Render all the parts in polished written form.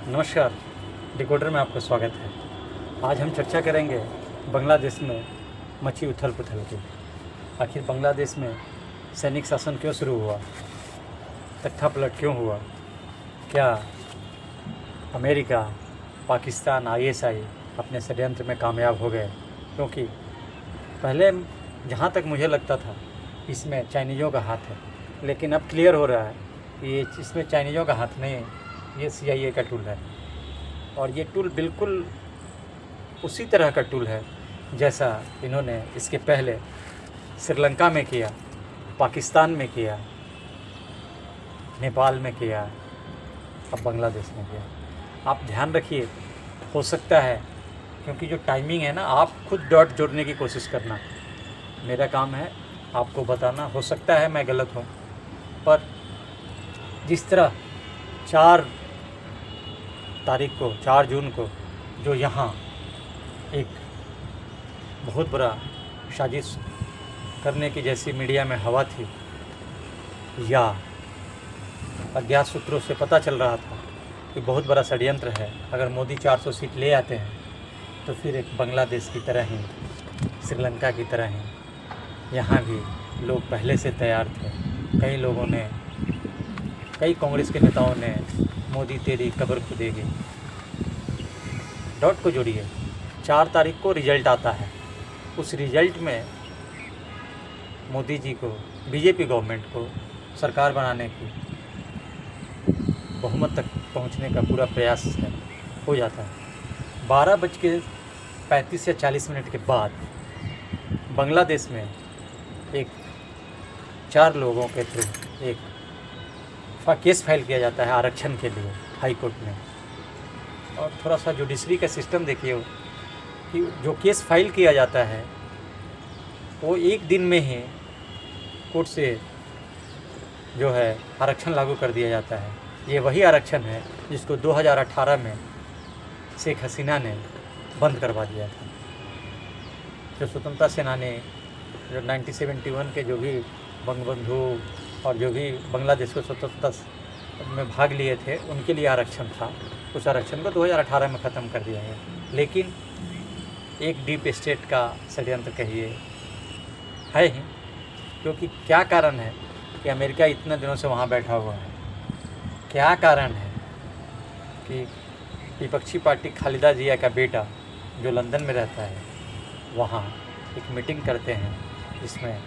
नमस्कार, डिकोडर में आपका स्वागत है। आज हम चर्चा करेंगे बांग्लादेश में मची उथल पुथल की। आखिर बांग्लादेश में सैनिक शासन क्यों शुरू हुआ, तख्तापलट क्यों हुआ, क्या अमेरिका, पाकिस्तान, आईएसआई अपने षड्यंत्र में कामयाब हो गए? क्योंकि पहले जहाँ तक मुझे लगता था इसमें चाइनीज़ों का हाथ है, लेकिन अब क्लियर हो रहा है कि ये इसमें चाइनीज़ों का हाथ नहीं है, ये CIA का टूल है। और ये टूल बिल्कुल उसी तरह का टूल है जैसा इन्होंने इसके पहले श्रीलंका में किया, पाकिस्तान में किया, नेपाल में किया, अब बांग्लादेश में किया। आप ध्यान रखिए, हो सकता है, क्योंकि जो टाइमिंग है ना, आप खुद डॉट जोड़ने की कोशिश करना, मेरा काम है आपको बताना। हो सकता है मैं गलत हूँ, पर जिस तरह 4 तारीख को, 4 जून को जो यहाँ एक बहुत बड़ा साजिश करने की जैसी मीडिया में हवा थी, या अज्ञात सूत्रों से पता चल रहा था कि बहुत बड़ा षड्यंत्र है, अगर मोदी 400 सीट ले आते हैं तो फिर एक बांग्लादेश की तरह ही, श्रीलंका की तरह ही यहाँ भी लोग पहले से तैयार थे। कई कांग्रेस के नेताओं ने मोदी तेरी कब्र खुदेगी, डॉट को जोड़िए। 4 तारीख को रिजल्ट आता है, उस रिजल्ट में मोदी जी को, बीजेपी गवर्नमेंट को सरकार बनाने की, बहुमत तक पहुंचने का पूरा प्रयास हो जाता है। 12:35 या 40 मिनट के बाद बांग्लादेश में 4 लोगों के थ्रू एक केस फाइल किया जाता है आरक्षण के लिए हाई कोर्ट में। और थोड़ा सा जुडिशरी का सिस्टम देखिए कि जो केस फाइल किया जाता है वो एक दिन में ही कोर्ट से जो है आरक्षण लागू कर दिया जाता है। ये वही आरक्षण है जिसको 2018 में शेख हसीना ने बंद करवा दिया था। जो स्वतंत्रता सेनानी, जो 1971 के जो भी बंगबंधु और जो भी बांग्लादेश को स्वतंत्रता में भाग लिए थे, उनके लिए आरक्षण था। उस आरक्षण को 2018 में ख़त्म कर दिया गया। लेकिन एक डीप स्टेट का षड्यंत्र कहिए है ही, क्योंकि क्या कारण है कि अमेरिका इतने दिनों से वहाँ बैठा हुआ है? क्या कारण है कि विपक्षी पार्टी खालिदा जिया का बेटा जो लंदन में रहता है, वहाँ एक मीटिंग करते हैं जिसमें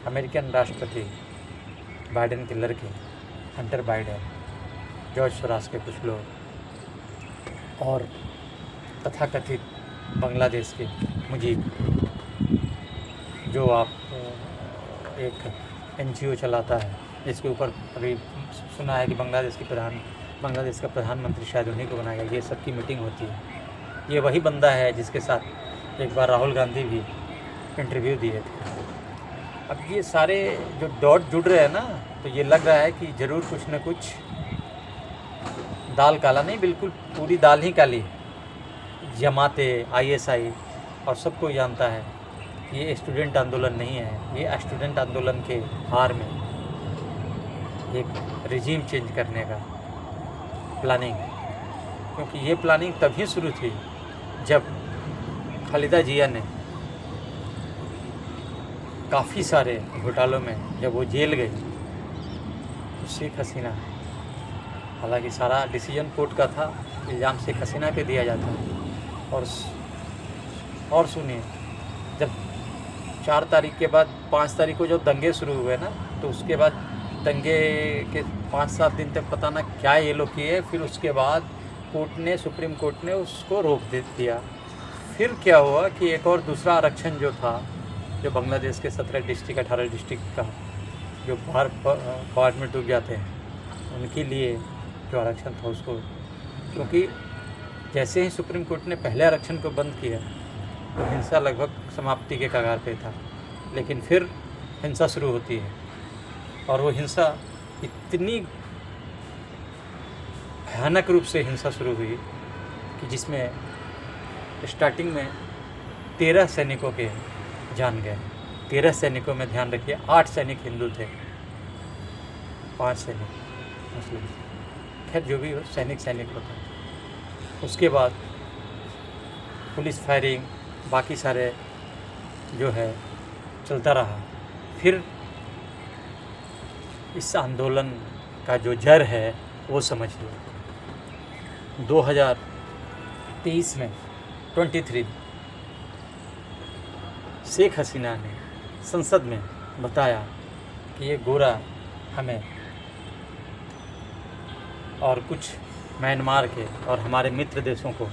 अमेरिकन राष्ट्रपति बाइडेन के लड़के हंटर बाइडेन, जॉर्ज सोरास के कुछ लोग और तथाकथित बांग्लादेश के मुजीब, जो आप एक NGO चलाता है, जिसके ऊपर अभी सुना है कि बांग्लादेश का प्रधानमंत्री शायद उन्हीं को बनाएगा। ये सब की मीटिंग होती है। ये वही बंदा है जिसके साथ एक बार राहुल गांधी भी इंटरव्यू दिए थे। अब ये सारे जो डॉट जुड़ रहे हैं ना, तो ये लग रहा है कि ज़रूर कुछ न कुछ, दाल काला नहीं, बिल्कुल पूरी दाल ही काली है। जमाते, ISI और सबको जानता है ये स्टूडेंट आंदोलन नहीं है, ये स्टूडेंट आंदोलन के हार में एक रिजीम चेंज करने का प्लानिंग है। क्योंकि ये प्लानिंग तभी शुरू थी जब खालिदा जिया ने काफ़ी सारे घोटालों में जब वो जेल गई, तो शेख हसीना, हालांकि सारा डिसीजन कोर्ट का था, इल्ज़ाम शेख हसीना पे दिया जाता है। और सुनिए, जब 4 तारीख के बाद 5 तारीख को जब दंगे शुरू हुए ना, तो उसके बाद दंगे के 5-7 दिन तक पता ना क्या ये लोग किए। फिर उसके बाद सुप्रीम कोर्ट ने उसको रोक दिया। फिर क्या हुआ कि एक और दूसरा आरक्षण जो था, जो बांग्लादेश के 17 डिस्ट्रिक्ट, 18 डिस्ट्रिक्ट का जो बाढ़ में डूब जाते हैं, उनके लिए जो आरक्षण था उसको, क्योंकि जैसे ही सुप्रीम कोर्ट ने पहले आरक्षण को बंद किया तो हिंसा लगभग समाप्ति के कगार पे था। लेकिन फिर हिंसा शुरू होती है, और वो हिंसा इतनी भयानक रूप से हिंसा शुरू हुई कि जिसमें स्टार्टिंग में 13 सैनिकों के जान गए। 13 सैनिकों में ध्यान रखिए, 8 सैनिक हिंदू थे, 5 सैनिक मुस्लिम। खैर जो भी हो, सैनिक होता है। उसके बाद पुलिस फायरिंग, बाकी सारे जो है चलता रहा। फिर इस आंदोलन का जो जड़ है वो समझिए 2023 में 23 शेख हसीना ने संसद में बताया कि ये गोरा हमें और कुछ म्यांमार के और हमारे मित्र देशों को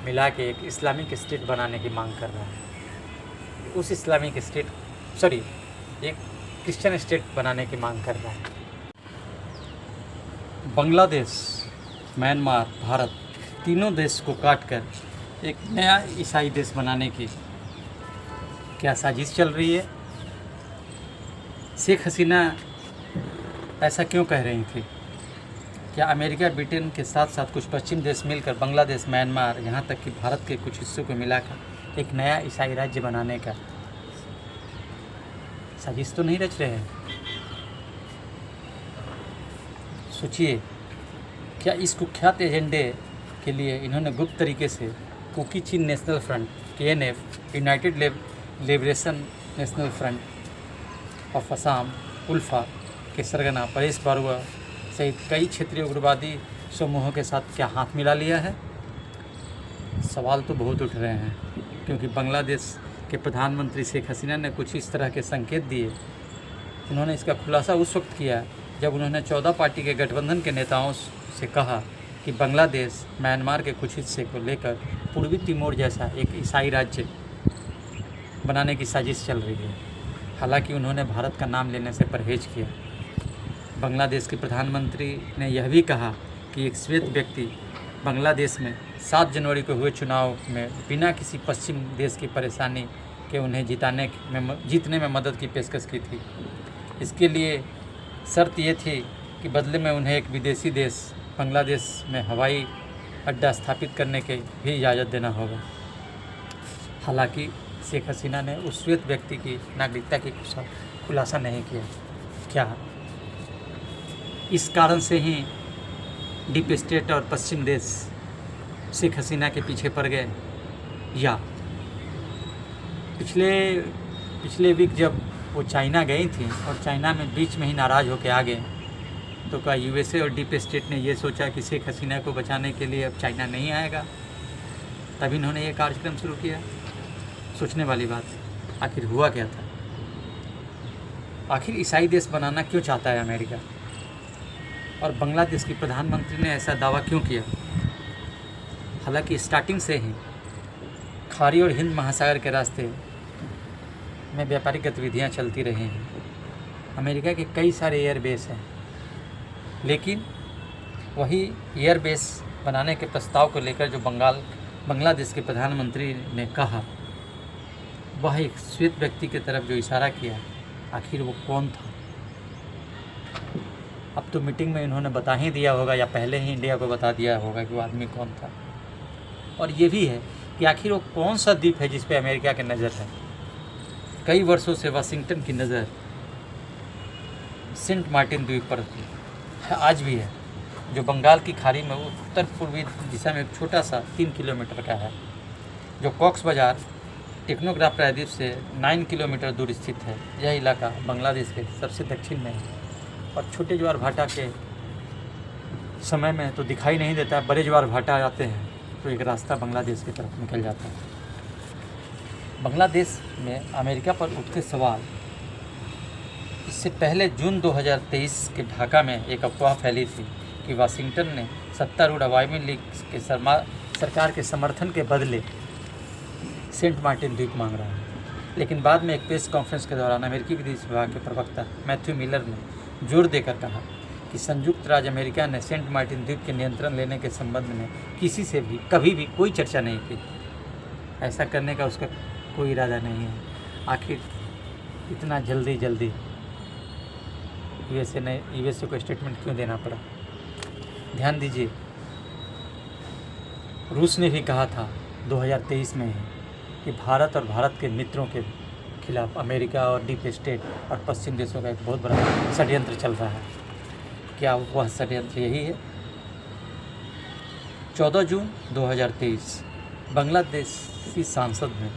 मिला के एक इस्लामिक स्टेट बनाने की मांग कर रहा है। उस इस्लामिक स्टेट एक क्रिश्चियन स्टेट बनाने की मांग कर रहा है। बांग्लादेश, म्यांमार, भारत तीनों देश को काटकर एक नया ईसाई देश बनाने की क्या साजिश चल रही है? शेख हसीना ऐसा क्यों कह रही थी? क्या अमेरिका, ब्रिटेन के साथ साथ कुछ पश्चिम देश मिलकर बांग्लादेश, म्यांमार, यहाँ तक कि भारत के कुछ हिस्सों को मिलाकर एक नया ईसाई राज्य बनाने का साजिश तो नहीं रच रहे हैं? सोचिए, क्या इस कुख्यात एजेंडे के लिए इन्होंने गुप्त तरीके से Kuki Chin national front KNF, united liberation national front of Assam ULFA के सरगना परेश बारुआ सहित कई क्षेत्रीय उग्रवादी समूहों के साथ क्या हाथ मिला लिया है? सवाल तो बहुत उठ रहे हैं, क्योंकि बांग्लादेश के प्रधानमंत्री शेख हसीना ने कुछ इस तरह के संकेत दिए। उन्होंने इसका खुलासा उस वक्त किया जब उन्होंने 14 पार्टी के गठबंधन के नेताओं से कहा कि बांग्लादेश, म्यांमार के कुछ हिस्से को लेकर पूर्वी तिमोर जैसा एक ईसाई राज्य बनाने की साजिश चल रही है। हालांकि उन्होंने भारत का नाम लेने से परहेज किया। बांग्लादेश के प्रधानमंत्री ने यह भी कहा कि एक श्वेत व्यक्ति बांग्लादेश में 7 जनवरी को हुए चुनाव में बिना किसी पश्चिम देश की परेशानी के उन्हें जीतने में मदद की पेशकश की थी। इसके लिए शर्त ये थी कि बदले में उन्हें एक विदेशी देश बांग्लादेश में हवाई अड्डा स्थापित करने की भी इजाज़त देना होगा। हालांकि शेख हसीना ने उस श्वेत व्यक्ति की नागरिकता की खुलासा नहीं किया। क्या इस कारण से ही डीप स्टेट और पश्चिम देश शेख हसीना के पीछे पड़ गए? या पिछले वीक जब वो चाइना गई थी और चाइना में बीच में ही नाराज़ होकर आ गए, तो क्या USA और डीप स्टेट ने ये सोचा कि शेख हसीना को बचाने के लिए अब चाइना नहीं आएगा, तभी इन्होंने ये कार्यक्रम शुरू किया? सोचने वाली बात। आखिर हुआ क्या था? आखिर ईसाई देश बनाना क्यों चाहता है अमेरिका? और बांग्लादेश की प्रधानमंत्री ने ऐसा दावा क्यों किया? हालांकि स्टार्टिंग से ही खाड़ी और हिंद महासागर के रास्ते में व्यापारिक गतिविधियां चलती रही हैं। अमेरिका के कई सारे एयरबेस हैं, लेकिन वही एयरबेस बनाने के प्रस्ताव को लेकर जो बांग्लादेश के प्रधानमंत्री ने कहा, वह एक श्वेत व्यक्ति की तरफ जो इशारा किया, आखिर वो कौन था? अब तो मीटिंग में इन्होंने बता ही दिया होगा, या पहले ही इंडिया को बता दिया होगा कि वो आदमी कौन था। और ये भी है कि आखिर वो कौन सा द्वीप है जिस पे अमेरिका की नज़र है। कई वर्षों से वाशिंगटन की नज़र सेंट मार्टिन द्वीप पर है, आज भी है, जो बंगाल की खाड़ी में उत्तर पूर्वी दिशा में एक छोटा सा 3 किलोमीटर का है, जो कॉक्स बाजार टेक्नोग्राफ प्रायद्वीप से 9 किलोमीटर दूर स्थित है। यह इलाका बांग्लादेश के सबसे दक्षिण में है और छोटे ज्वार भाटा के समय में तो दिखाई नहीं देता, बड़े ज्वार भाटा आते हैं तो एक रास्ता बांग्लादेश की तरफ निकल जाता है। बांग्लादेश में अमेरिका पर उठते सवाल, इससे पहले जून 2023 के ढाका में एक अफवाह फैली थी कि वाशिंगटन ने सत्तारूढ़ अवामी लीग के सरकार के समर्थन के बदले सेंट मार्टिन द्वीप मांग रहा है। लेकिन बाद में एक प्रेस कॉन्फ्रेंस के दौरान अमेरिकी विदेश विभाग के प्रवक्ता मैथ्यू मिलर ने जोर देकर कहा कि संयुक्त राज्य अमेरिका ने सेंट मार्टिन द्वीप के नियंत्रण लेने के संबंध में किसी से भी कभी भी कोई चर्चा नहीं की। ऐसा करने का उसका कोई इरादा नहीं है। आखिर इतना जल्दी यूएसए को स्टेटमेंट क्यों देना पड़ा? ध्यान दीजिए, रूस ने भी कहा था 2023 में ही कि भारत और भारत के मित्रों के खिलाफ अमेरिका और डीप स्टेट और पश्चिम देशों का एक बहुत बड़ा षड्यंत्र चल रहा है। क्या वह षड्यंत्र यही है? 14 जून 2023 बांग्लादेशी सांसद में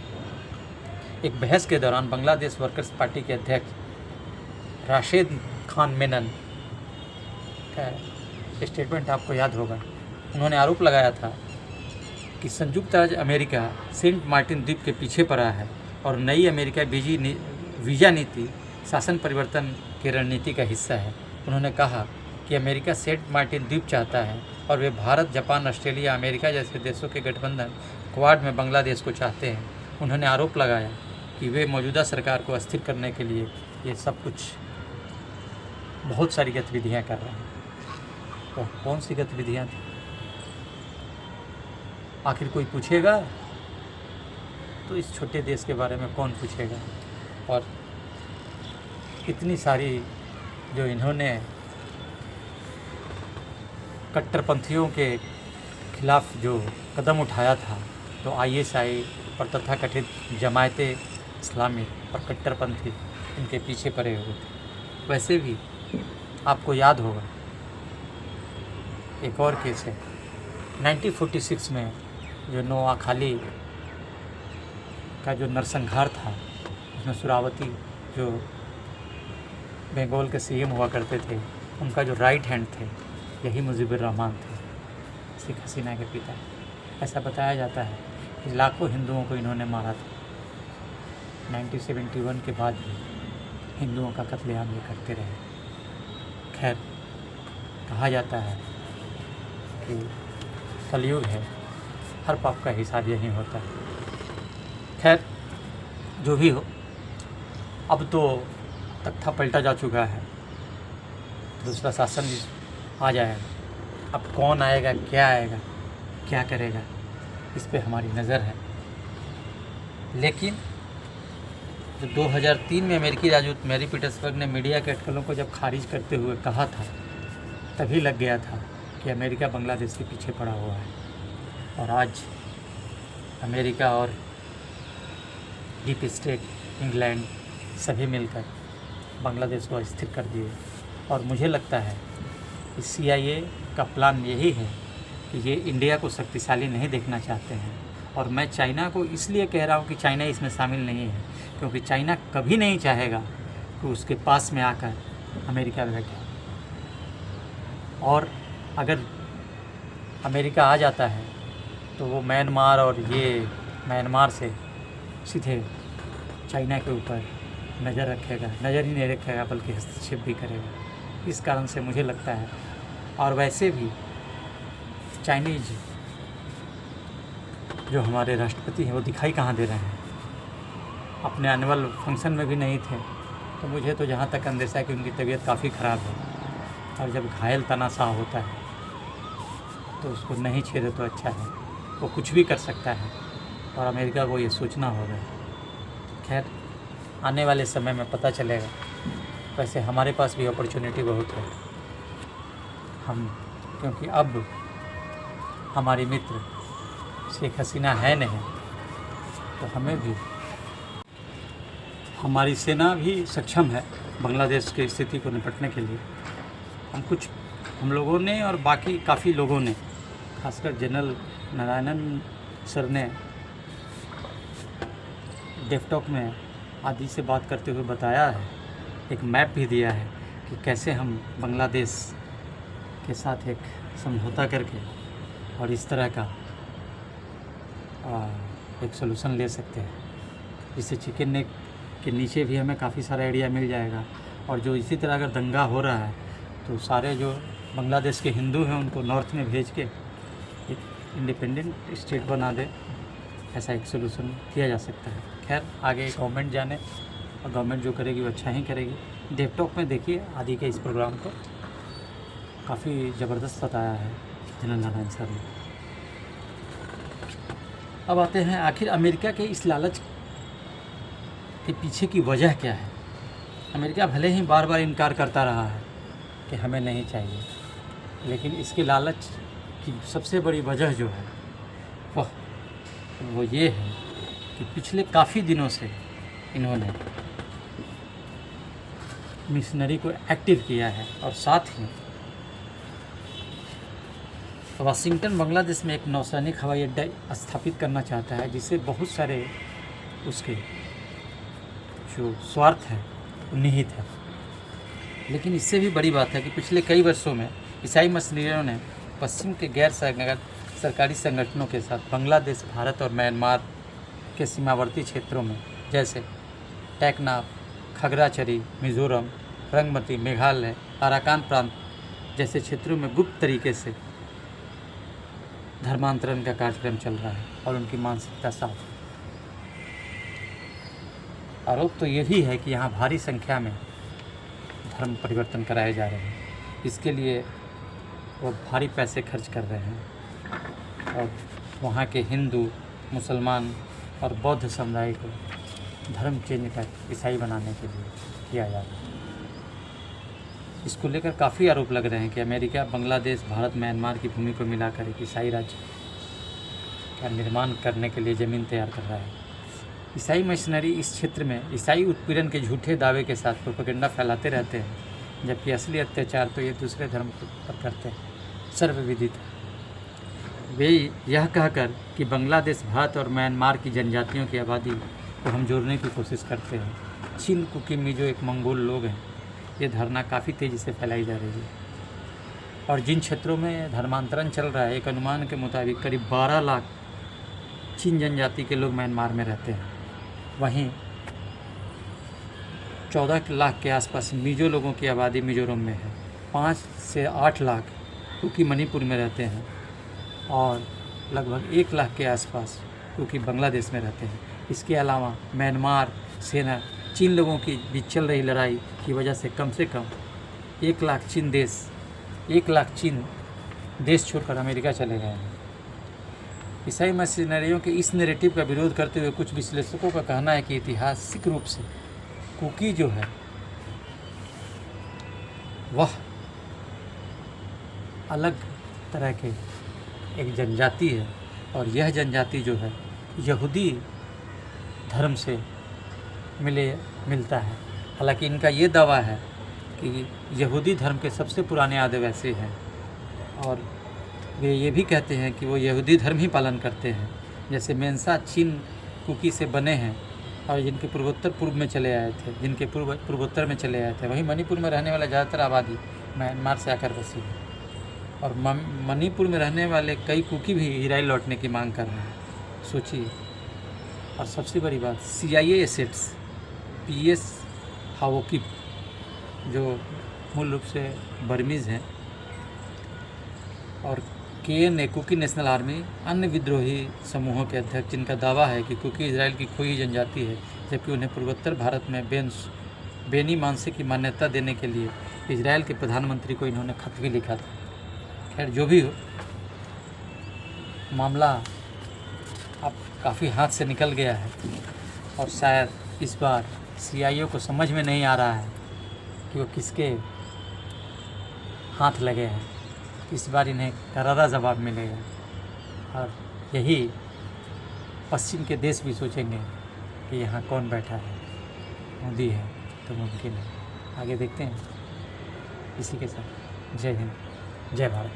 एक बहस के दौरान बांग्लादेश वर्कर्स पार्टी के अध्यक्ष राशिद खान मेनन का स्टेटमेंट आपको याद होगा। उन्होंने आरोप लगाया था कि संयुक्त राज्य अमेरिका सेंट मार्टिन द्वीप के पीछे पड़ा है और नई अमेरिका वीज़ा नीति शासन परिवर्तन की रणनीति का हिस्सा है। उन्होंने कहा कि अमेरिका सेंट मार्टिन द्वीप चाहता है और वे भारत, जापान, ऑस्ट्रेलिया, अमेरिका जैसे देशों के गठबंधन क्वाड में बांग्लादेश को चाहते हैं। उन्होंने आरोप लगाया कि वे मौजूदा सरकार को अस्थिर करने के लिए ये सब कुछ बहुत सारी गतिविधियाँ कर रहे हैं। तो कौन सी गतिविधियाँ थी? आखिर कोई पूछेगा तो इस छोटे देश के बारे में कौन पूछेगा? और इतनी सारी जो इन्होंने कट्टरपंथियों के खिलाफ जो कदम उठाया था, तो ISI और तथाकथित जमायते इस्लामी और कट्टरपंथी इनके पीछे पड़े हुए थे। वैसे भी आपको याद होगा एक और केस है 1946 में जो नोआखाली का जो नरसंहार था, उसमें सुरावती जो बंगाल के CM हुआ करते थे, उनका जो राइट हैंड थे यही मुजीबुर रहमान थे, शेख हसीना के पिता। ऐसा बताया जाता है कि लाखों हिंदुओं को इन्होंने मारा था। 1971 के बाद भी हिंदुओं का कत्लेआम ये करते रहे। खैर, कहा जाता है कि कलयुग है, हर पाप का हिसाब यही होता है। खैर, जो भी हो, अब तो तख्ता पलटा जा चुका है, दूसरा शासन आ जाएगा। अब कौन आएगा, क्या आएगा, क्या करेगा, इस पे हमारी नज़र है। लेकिन जो 2003 में अमेरिकी राजदूत मैरी पीटर्सबर्ग ने मीडिया के अटकलों को जब खारिज करते हुए कहा था, तभी लग गया था कि अमेरिका बांग्लादेश के पीछे पड़ा हुआ है। और आज अमेरिका और डीप स्टेट, इंग्लैंड सभी मिलकर बांग्लादेश को अस्थिर कर दिए। और मुझे लगता है कि CIA का प्लान यही है कि ये इंडिया को शक्तिशाली नहीं देखना चाहते हैं। और मैं चाइना को इसलिए कह रहा हूँ कि चाइना इसमें शामिल नहीं है, क्योंकि चाइना कभी नहीं चाहेगा कि उसके पास में आकर अमेरिका बैठे। और अगर अमेरिका आ जाता है तो वो म्यांमार और ये म्यांमार से सीधे चाइना के ऊपर नज़र रखेगा, नज़र ही नहीं रखेगा बल्कि हस्तक्षेप भी करेगा। इस कारण से मुझे लगता है, और वैसे भी चाइनीज जो हमारे राष्ट्रपति हैं वो दिखाई कहाँ दे रहे हैं, अपने एनुअल फंक्शन में भी नहीं थे। तो मुझे तो जहाँ तक अंदेशा है कि उनकी तबीयत काफ़ी ख़राब है, और जब घायल तना होता है तो उसको नहीं छेड़े तो अच्छा है। वो कुछ भी कर सकता है और अमेरिका को ये सोचना होगा। खैर, आने वाले समय में पता चलेगा। वैसे हमारे पास भी अपॉर्चुनिटी बहुत है, क्योंकि अब हमारी मित्र शेख हसीना है नहीं, तो हमें भी, हमारी सेना भी सक्षम है बांग्लादेश की स्थिति को निपटने के लिए। हम लोगों ने और बाकी काफ़ी लोगों ने, खासकर जनरल नारायणन सर ने डेफटॉक में आदि से बात करते हुए बताया है, एक मैप भी दिया है कि कैसे हम बांग्लादेश के साथ एक समझौता करके और इस तरह का एक सलूशन ले सकते हैं, जिससे चिकन नेक के नीचे भी हमें काफ़ी सारा आइडिया मिल जाएगा। और जो इसी तरह अगर दंगा हो रहा है तो सारे जो बांग्लादेश के हिंदू हैं उनको नॉर्थ में भेज के एक इंडिपेंडेंट स्टेट बना दे, ऐसा एक सलूशन किया जा सकता है। खैर, आगे गवर्नमेंट जाने, और गवर्नमेंट जो करेगी वो अच्छा ही करेगी। डेपटॉक में देखिए आदि के इस प्रोग्राम को काफ़ी ज़बरदस्त बताया है जनरल नारायण सर ने। अब आते हैं, आखिर अमेरिका के इस लालच के पीछे की वजह क्या है। अमेरिका भले ही बार बार इनकार करता रहा है कि हमें नहीं चाहिए, लेकिन इसके लालच की सबसे बड़ी वजह जो है वो ये है कि पिछले काफ़ी दिनों से इन्होंने मिशनरी को एक्टिव किया है, और साथ ही वाशिंगटन बांग्लादेश में एक नौसैनिक हवाई अड्डा स्थापित करना चाहता है, जिससे बहुत सारे उसके जो स्वार्थ हैं वो निहित है। लेकिन इससे भी बड़ी बात है कि पिछले कई वर्षों में ईसाई मिशनरियों ने पश्चिम के गैर सरकारी संगठनों के साथ बांग्लादेश, भारत और म्यांमार के सीमावर्ती क्षेत्रों में जैसे टेकनाफ, खगराचरी, मिजोरम, रंगमती, मेघालय, अराकान प्रांत जैसे क्षेत्रों में गुप्त तरीके से धर्मांतरण का कार्यक्रम चल रहा है और उनकी मानसिकता साफ है। आरोप तो ये भी है कि यहाँ भारी संख्या में धर्म परिवर्तन कराए जा रहे हैं। इसके लिए वो भारी पैसे खर्च कर रहे हैं और वहाँ के हिंदू, मुसलमान और बौद्ध समुदाय को धर्म चेंज कर ईसाई बनाने के लिए किया जा रहा है। इसको लेकर काफ़ी आरोप लग रहे हैं कि अमेरिका बांग्लादेश, भारत, म्यांमार की भूमि को मिलाकर एक ईसाई राज्य का निर्माण करने के लिए ज़मीन तैयार कर रहा है। ईसाई मिशनरी इस क्षेत्र में ईसाई उत्पीड़न के झूठे दावे के साथ प्रोपेगेंडा फैलाते रहते हैं, जबकि असली अत्याचार तो ये दूसरे धर्म पर करते हैं, सर्वविदित है। वे यह कहकर कि बांग्लादेश, भारत और म्यांमार की जनजातियों की आबादी को हम जोड़ने की कोशिश करते हैं। चीन, कुकी, मिजो एक मंगोल लोग हैं। ये धारणा काफ़ी तेज़ी से फैलाई जा रही है और जिन क्षेत्रों में धर्मांतरण चल रहा है, एक अनुमान के मुताबिक करीब 12 लाख चीन जनजाति के लोग म्यांमार में रहते हैं। वहीं 14 लाख के आसपास मिजो लोगों की आबादी मिजोरम में है। 5 से 8 लाख कुकी मणिपुर में रहते हैं और लगभग 1 लाख के आसपास कुकी बांग्लादेश में रहते हैं। इसके अलावा म्यांमार सेना चीन लोगों की बीच चल रही लड़ाई की वजह से कम 1 लाख चीन देश छोड़कर अमेरिका चले गए हैं। ईसाई मिशनरियों के इस नैरेटिव का विरोध करते हुए कुछ विश्लेषकों का कहना है कि ऐतिहासिक रूप से कुकी जो है वह अलग तरह के एक जनजाति है और यह जनजाति जो है यहूदी धर्म से मिलता है। हालांकि इनका ये दावा है कि यहूदी धर्म के सबसे पुराने आदिवासी हैं और वे ये भी कहते हैं कि वो यहूदी धर्म ही पालन करते हैं। जैसे मेंसा चीन कुकी से बने हैं और जिनके पूर्वोत्तर में चले आए थे। वहीं मणिपुर में रहने वाला ज़्यादातर आबादी म्यांमार से आकर बसी है और मणिपुर में रहने वाले कई कुकी भी इजराइल लौटने की मांग कर रहे हैं। सोचिए। और सबसे बड़ी बात, CIA एसेट्स PS हावोकिप जो मूल रूप से बर्मीज़ हैं और KNA कुकी नेशनल आर्मी अन्य विद्रोही समूहों के अध्यक्ष, जिनका दावा है कि कुकी इजराइल की खोई जनजाति है, जबकि उन्हें पूर्वोत्तर भारत में बेनी मानसे की मान्यता देने के लिए इजराइल के प्रधानमंत्री को इन्होंने खत भी लिखा था। खैर जो भी हो, मामला अब काफ़ी हाथ से निकल गया है और शायद इस बार CIO को समझ में नहीं आ रहा है कि वो किसके हाथ लगे हैं। इस बार इन्हें करारा जवाब मिलेगा और यही पश्चिम के देश भी सोचेंगे कि यहाँ कौन बैठा है, मोदी है तो मुमकिन है। आगे देखते हैं। इसी के साथ जय हिंद, जय भारत।